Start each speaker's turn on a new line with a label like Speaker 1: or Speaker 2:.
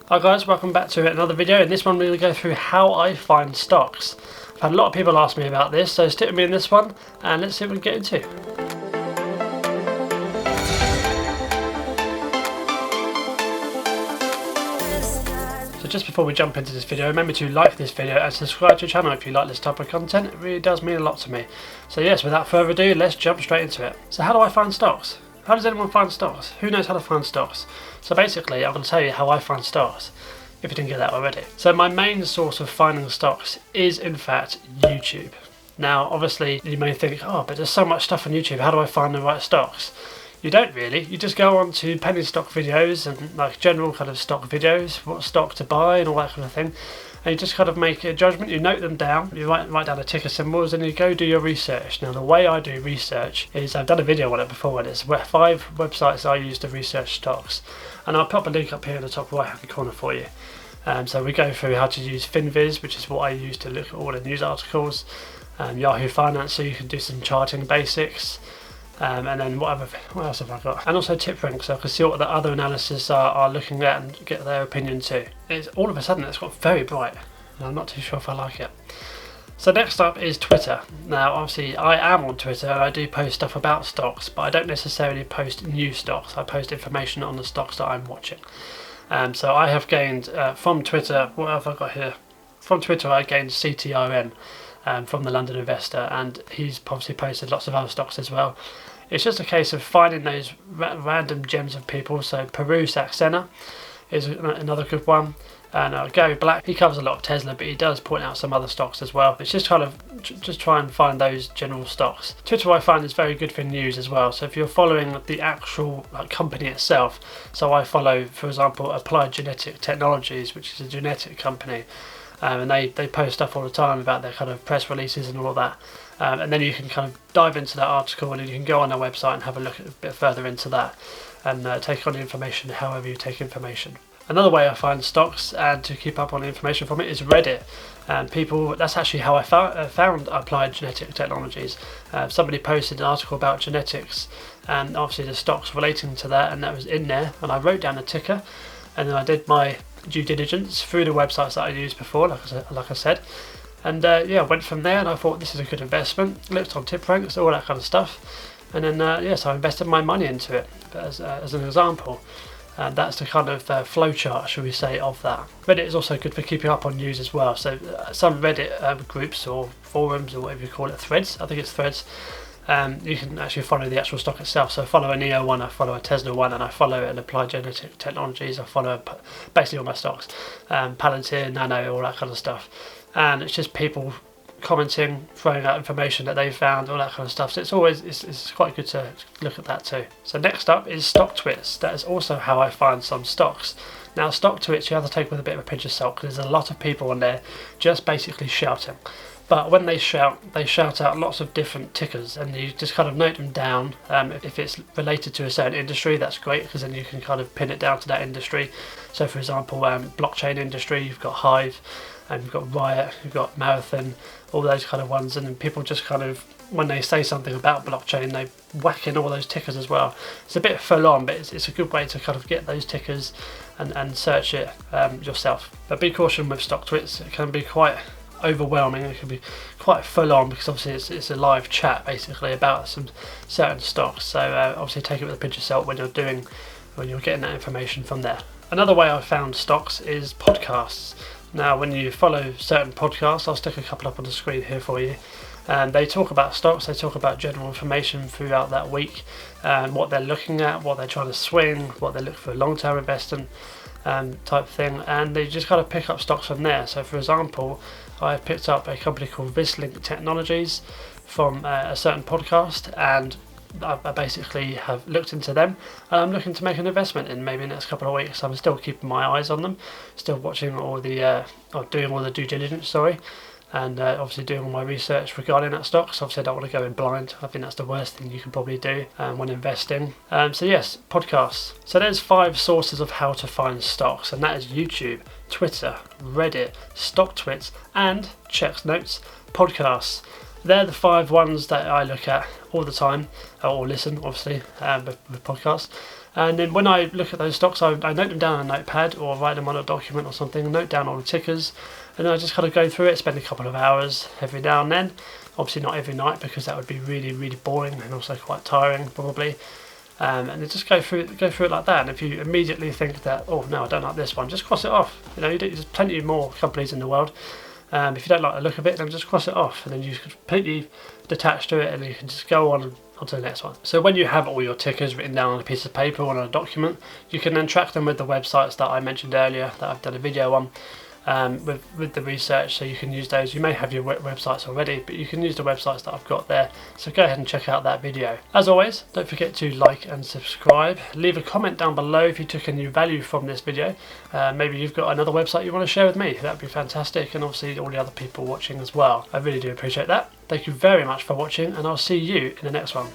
Speaker 1: Hi guys, welcome back to another video. In this one we're going to go through how I find stocks. I've had a lot of people ask me about this, so stick with me in this one and let's see what we can get into. So just before we jump into this video, remember to like this video and subscribe to the channel if you like this type of content. It really does mean a lot to me. So yes, without further ado, let's jump straight into it. So how do I find stocks? How does anyone find stocks? Who knows how to find stocks? So basically, I'm going to tell you how I find stocks, if you didn't get that already. So my main source of finding stocks is in fact YouTube. Now obviously you may think, oh, but there's so much stuff on YouTube, how do I find the right stocks? You don't really, you just go on to penny stock videos and like general kind of stock videos, what stock to buy and all that kind of thing. And you just kind of make a judgment, you note them down, you write down the ticker symbols and you go do your research. Now the way I do research is, I've done a video on it before, and it's 5 websites I use to research stocks. And I'll pop a link up here in the top right hand corner for you. So we go through how to use FinViz, which is what I use to look at all the news articles. Yahoo Finance, so you can do some charting basics. And then what else have I got? And also TipRank, so I can see what the other analysts are looking at and get their opinion too. It's all of a sudden it's got very bright, and I'm not too sure if I like it. So next up is Twitter. Now obviously I am on Twitter and I do post stuff about stocks, but I don't necessarily post new stocks. I post information on the stocks that I'm watching. So I have gained from Twitter, what have I got here? From Twitter I gained CTRN. From the London Investor, and he's obviously posted lots of other stocks as well. It's just a case of finding those random gems of people. So Peru Saxena is another good one, and Gary Black, he covers a lot of Tesla, but he does point out some other stocks as well. It's just kind of just try and find those general stocks. Twitter I find is very good for news as well, so if you're following the actual company itself, so I follow, for example, Applied Genetic Technologies, which is a genetic company. And they post stuff all the time about their kind of press releases and all that. And then you can kind of dive into that article and then you can go on their website and have a look a bit further into that and take on the information however you take information. Another way I find stocks and to keep up on the information from it is Reddit. And that's actually how I found Applied Genetic Technologies. Somebody posted an article about genetics and obviously the stocks relating to that, and that was in there, and I wrote down the ticker and then I did my due diligence through the websites that I used before, like I said, and went from there, and I thought this is a good investment. Looked on TipRanks, all that kind of stuff, and then so I invested my money into it. But as an example, that's the kind of flow chart, shall we say, of that. Reddit is also good for keeping up on news as well. So some Reddit groups or forums or whatever you call it, threads. I think it's threads. You can actually follow the actual stock itself. So I follow a NEO one, I follow a Tesla one, and I follow an Applied Genetic Technologies. I follow basically all my stocks, Palantir, Nano, all that kind of stuff. And it's just people commenting, throwing out information that they found, all that kind of stuff. So it's quite good to look at that too. So next up is StockTwits. That is also how I find some stocks. Now StockTwits you have to take with a bit of a pinch of salt, because there's a lot of people on there just basically shouting. But when they shout out lots of different tickers, and you just kind of note them down. If it's related to a certain industry, that's great, because then you can kind of pin it down to that industry. So for example, blockchain industry, you've got Hive, and you've got Riot, you've got Marathon, all those kind of ones. And then people just kind of, when they say something about blockchain, they whack in all those tickers as well. It's a bit full on, but it's a good way to kind of get those tickers and search it yourself. But be caution with StockTwits, it can be quite overwhelming. It can be quite full on, because obviously it's a live chat basically about some certain stocks. So obviously take it with a pinch of salt when you're getting that information from there. Another way I found stocks is podcasts. Now when you follow certain podcasts, I'll stick a couple up on the screen here for you, and they talk about stocks, they talk about general information throughout that week, what they're looking at, what they're trying to swing, what they look for long-term investing type thing, and they just kind of pick up stocks from there. So for example, I picked up a company called Vislink Technologies from a certain podcast, and I basically have looked into them, and I'm looking to make an investment in maybe the next couple of weeks. I'm still keeping my eyes on them, still watching all the doing all the due diligence, and obviously doing all my research regarding that stock. So obviously I don't want to go in blind. I think that's the worst thing you can probably do when investing. So yes, podcasts. So there's 5 sources of how to find stocks, and that is YouTube, Twitter, Reddit, StockTwits, and checks notes, podcasts. They're the 5 ones that I look at all the time, or listen obviously with podcasts. And then when I look at those stocks, I note them down on a notepad or write them on a document or something, note down all the tickers, and then I just kind of go through it, spend a couple of hours every now and then. Obviously not every night, because that would be really, really boring and also quite tiring probably. And then just go through it like that. And if you immediately think that, oh no, I don't like this one, just cross it off. You know, there's plenty more companies in the world. If you don't like the look of it, then just cross it off, and then you can completely detach to it, and you can just go on to the next one. So when you have all your tickers written down on a piece of paper or on a document, you can then track them with the websites that I mentioned earlier that I've done a video on. With the research, so you can use those. You may have your websites already, but you can use the websites that I've got there, so go ahead and check out that video. As always, don't forget to like and subscribe. Leave a comment down below if you took any value from this video. Maybe you've got another website you want to share with me, that'd be fantastic, and obviously all the other people watching as well. I really do appreciate that. Thank you very much for watching, and I'll see you in the next one.